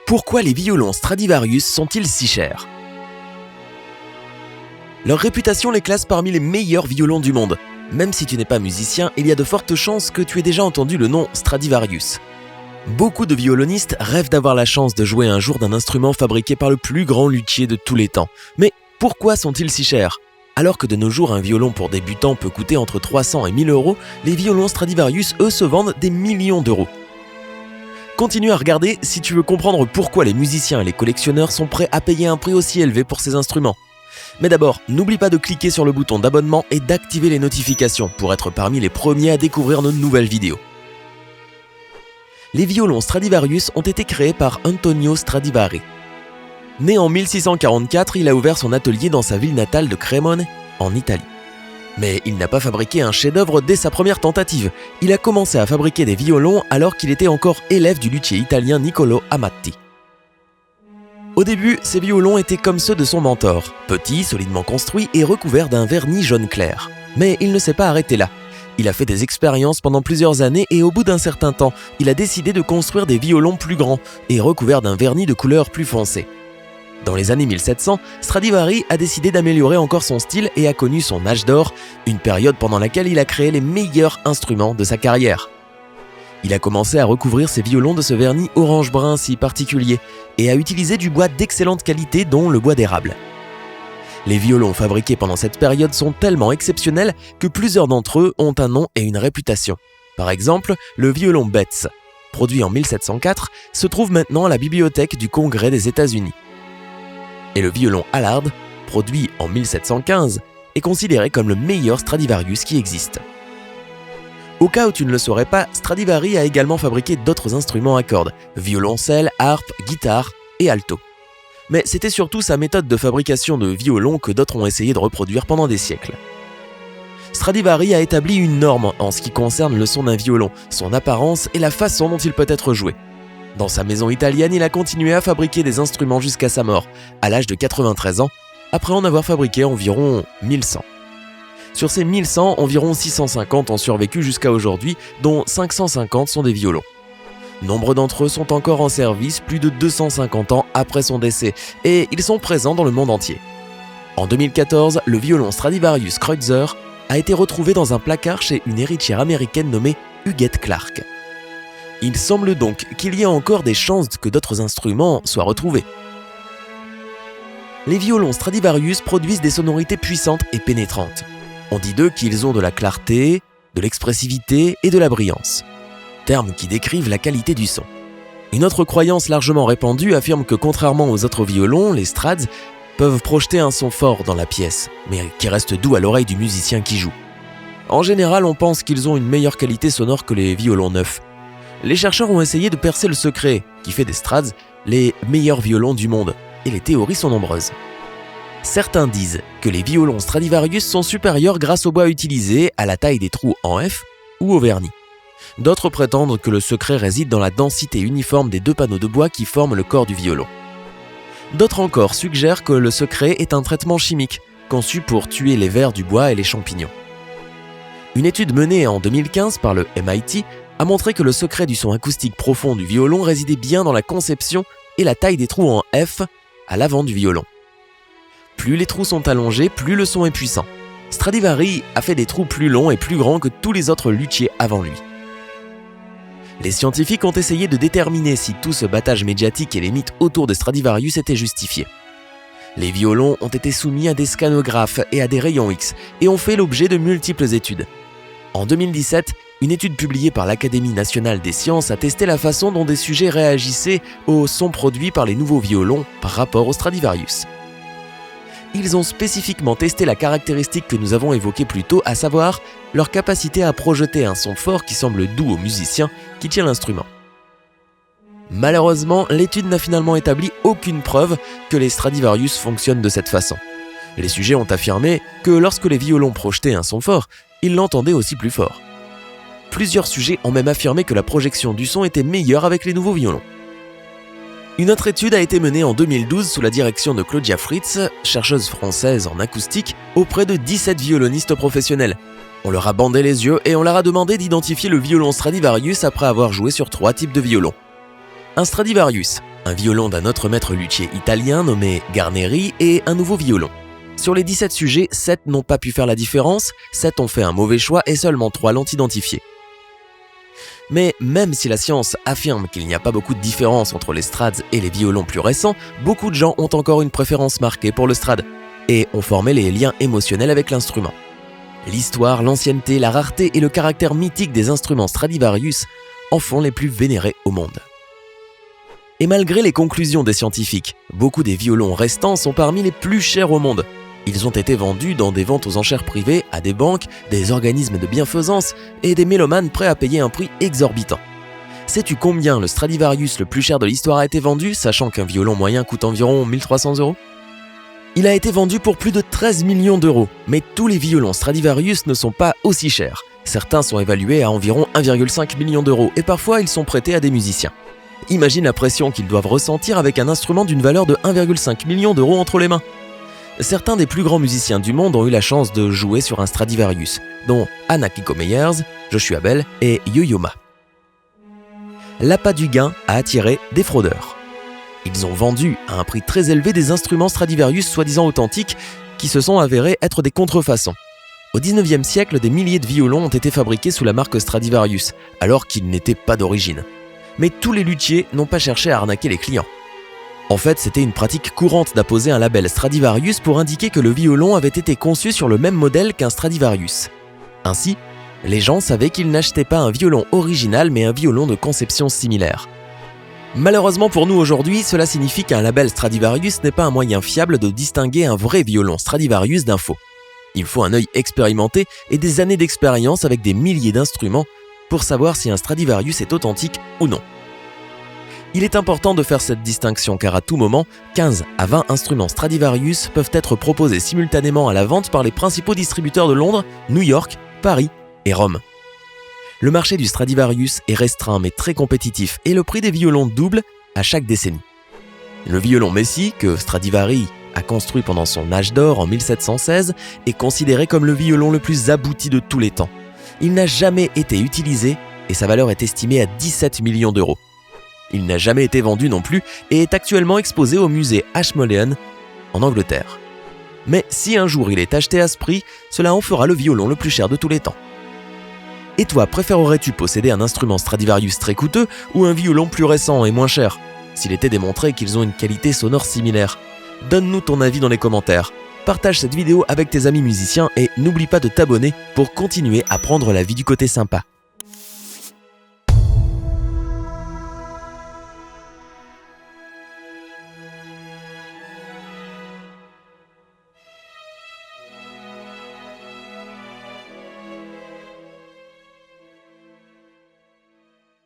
Pourquoi les violons Stradivarius sont-ils si chers ? Leur réputation les classe parmi les meilleurs violons du monde. Même si tu n'es pas musicien, il y a de fortes chances que tu aies déjà entendu le nom Stradivarius. Beaucoup de violonistes rêvent d'avoir la chance de jouer un jour d'un instrument fabriqué par le plus grand luthier de tous les temps. Mais pourquoi sont-ils si chers ? Alors que de nos jours, un violon pour débutants peut coûter entre 300 et 1000 euros, les violons Stradivarius, eux, se vendent des millions d'euros. Continue à regarder si tu veux comprendre pourquoi les musiciens et les collectionneurs sont prêts à payer un prix aussi élevé pour ces instruments. Mais d'abord, n'oublie pas de cliquer sur le bouton d'abonnement et d'activer les notifications pour être parmi les premiers à découvrir nos nouvelles vidéos. Les violons Stradivarius ont été créés par Antonio Stradivari. Né en 1644, il a ouvert son atelier dans sa ville natale de Cremone, en Italie. Mais il n'a pas fabriqué un chef-d'œuvre dès sa première tentative. Il a commencé à fabriquer des violons alors qu'il était encore élève du luthier italien Niccolò Amati. Au début, ces violons étaient comme ceux de son mentor, petits, solidement construits et recouverts d'un vernis jaune clair. Mais il ne s'est pas arrêté là. Il a fait des expériences pendant plusieurs années et au bout d'un certain temps, il a décidé de construire des violons plus grands et recouverts d'un vernis de couleur plus foncée. Dans les années 1700, Stradivari a décidé d'améliorer encore son style et a connu son âge d'or, une période pendant laquelle il a créé les meilleurs instruments de sa carrière. Il a commencé à recouvrir ses violons de ce vernis orange-brun si particulier et à utiliser du bois d'excellente qualité dont le bois d'érable. Les violons fabriqués pendant cette période sont tellement exceptionnels que plusieurs d'entre eux ont un nom et une réputation. Par exemple, le violon Betz, produit en 1704, se trouve maintenant à la bibliothèque du Congrès des États-Unis. Et le violon Allard, produit en 1715, est considéré comme le meilleur Stradivarius qui existe. Au cas où tu ne le saurais pas, Stradivari a également fabriqué d'autres instruments à cordes, violoncelle, harpe, guitare et alto. Mais c'était surtout sa méthode de fabrication de violons que d'autres ont essayé de reproduire pendant des siècles. Stradivari a établi une norme en ce qui concerne le son d'un violon, son apparence et la façon dont il peut être joué. Dans sa maison italienne, il a continué à fabriquer des instruments jusqu'à sa mort, à l'âge de 93 ans, après en avoir fabriqué environ 1100. Sur ces 1100, environ 650 ont survécu jusqu'à aujourd'hui, dont 550 sont des violons. Nombre d'entre eux sont encore en service plus de 250 ans après son décès, et ils sont présents dans le monde entier. En 2014, le violon Stradivarius Kreutzer a été retrouvé dans un placard chez une héritière américaine nommée Huguette Clark. Il semble donc qu'il y ait encore des chances que d'autres instruments soient retrouvés. Les violons Stradivarius produisent des sonorités puissantes et pénétrantes. On dit d'eux qu'ils ont de la clarté, de l'expressivité et de la brillance, termes qui décrivent la qualité du son. Une autre croyance largement répandue affirme que contrairement aux autres violons, les Strads peuvent projeter un son fort dans la pièce, mais qui reste doux à l'oreille du musicien qui joue. En général, on pense qu'ils ont une meilleure qualité sonore que les violons neufs. Les chercheurs ont essayé de percer le secret qui fait des Strads les meilleurs violons du monde, et les théories sont nombreuses. Certains disent que les violons Stradivarius sont supérieurs grâce au bois utilisé, à la taille des trous en F ou au vernis. D'autres prétendent que le secret réside dans la densité uniforme des deux panneaux de bois qui forment le corps du violon. D'autres encore suggèrent que le secret est un traitement chimique, conçu pour tuer les vers du bois et les champignons. Une étude menée en 2015 par le MIT a montré que le secret du son acoustique profond du violon résidait bien dans la conception et la taille des trous en F à l'avant du violon. Plus les trous sont allongés, plus le son est puissant. Stradivari a fait des trous plus longs et plus grands que tous les autres luthiers avant lui. Les scientifiques ont essayé de déterminer si tout ce battage médiatique et les mythes autour de Stradivarius étaient justifiés. Les violons ont été soumis à des scanographes et à des rayons X et ont fait l'objet de multiples études. En 2017, une étude publiée par l'Académie nationale des sciences a testé la façon dont des sujets réagissaient au son produit par les nouveaux violons par rapport au Stradivarius. Ils ont spécifiquement testé la caractéristique que nous avons évoquée plus tôt, à savoir leur capacité à projeter un son fort qui semble doux au musicien qui tient l'instrument. Malheureusement, l'étude n'a finalement établi aucune preuve que les Stradivarius fonctionnent de cette façon. Les sujets ont affirmé que lorsque les violons projetaient un son fort, ils l'entendaient aussi plus fort. Plusieurs sujets ont même affirmé que la projection du son était meilleure avec les nouveaux violons. Une autre étude a été menée en 2012 sous la direction de Claudia Fritz, chercheuse française en acoustique, auprès de 17 violonistes professionnels. On leur a bandé les yeux et on leur a demandé d'identifier le violon Stradivarius après avoir joué sur 3 types de violons. Un Stradivarius, un violon d'un autre maître luthier italien nommé Garneri et un nouveau violon. Sur les 17 sujets, 7 n'ont pas pu faire la différence, 7 ont fait un mauvais choix et seulement 3 l'ont identifié. Mais même si la science affirme qu'il n'y a pas beaucoup de différence entre les Strad et les violons plus récents, beaucoup de gens ont encore une préférence marquée pour le Strad et ont formé les liens émotionnels avec l'instrument. L'histoire, l'ancienneté, la rareté et le caractère mythique des instruments Stradivarius en font les plus vénérés au monde. Et malgré les conclusions des scientifiques, beaucoup des violons restants sont parmi les plus chers au monde. Ils ont été vendus dans des ventes aux enchères privées à des banques, des organismes de bienfaisance et des mélomanes prêts à payer un prix exorbitant. Sais-tu combien le Stradivarius le plus cher de l'histoire a été vendu, sachant qu'un violon moyen coûte environ 1300 €? Il a été vendu pour plus de 13 millions d'euros, mais tous les violons Stradivarius ne sont pas aussi chers. Certains sont évalués à environ 1,5 million d'euros et parfois ils sont prêtés à des musiciens. Imagine la pression qu'ils doivent ressentir avec un instrument d'une valeur de 1,5 million d'euros entre les mains. Certains des plus grands musiciens du monde ont eu la chance de jouer sur un Stradivarius, dont Anna Kiko Meyers, Joshua Bell et Yo-Yo Ma. L'appât du gain a attiré des fraudeurs. Ils ont vendu à un prix très élevé des instruments Stradivarius soi-disant authentiques qui se sont avérés être des contrefaçons. Au XIXe siècle, des milliers de violons ont été fabriqués sous la marque Stradivarius, alors qu'ils n'étaient pas d'origine. Mais tous les luthiers n'ont pas cherché à arnaquer les clients. En fait, c'était une pratique courante d'apposer un label Stradivarius pour indiquer que le violon avait été conçu sur le même modèle qu'un Stradivarius. Ainsi, les gens savaient qu'ils n'achetaient pas un violon original mais un violon de conception similaire. Malheureusement pour nous aujourd'hui, cela signifie qu'un label Stradivarius n'est pas un moyen fiable de distinguer un vrai violon Stradivarius d'un faux. Il faut un œil expérimenté et des années d'expérience avec des milliers d'instruments pour savoir si un Stradivarius est authentique ou non. Il est important de faire cette distinction car à tout moment, 15 à 20 instruments Stradivarius peuvent être proposés simultanément à la vente par les principaux distributeurs de Londres, New York, Paris et Rome. Le marché du Stradivarius est restreint mais très compétitif et le prix des violons double à chaque décennie. Le violon Messi, que Stradivari a construit pendant son âge d'or en 1716, est considéré comme le violon le plus abouti de tous les temps. Il n'a jamais été utilisé et sa valeur est estimée à 17 millions d'euros. Il n'a jamais été vendu non plus et est actuellement exposé au musée Ashmolean en Angleterre. Mais si un jour il est acheté à ce prix, cela en fera le violon le plus cher de tous les temps. Et toi, préférerais-tu posséder un instrument Stradivarius très coûteux ou un violon plus récent et moins cher, s'il était démontré qu'ils ont une qualité sonore similaire? Donne-nous ton avis dans les commentaires. Partage cette vidéo avec tes amis musiciens et n'oublie pas de t'abonner pour continuer à prendre la vie du côté sympa.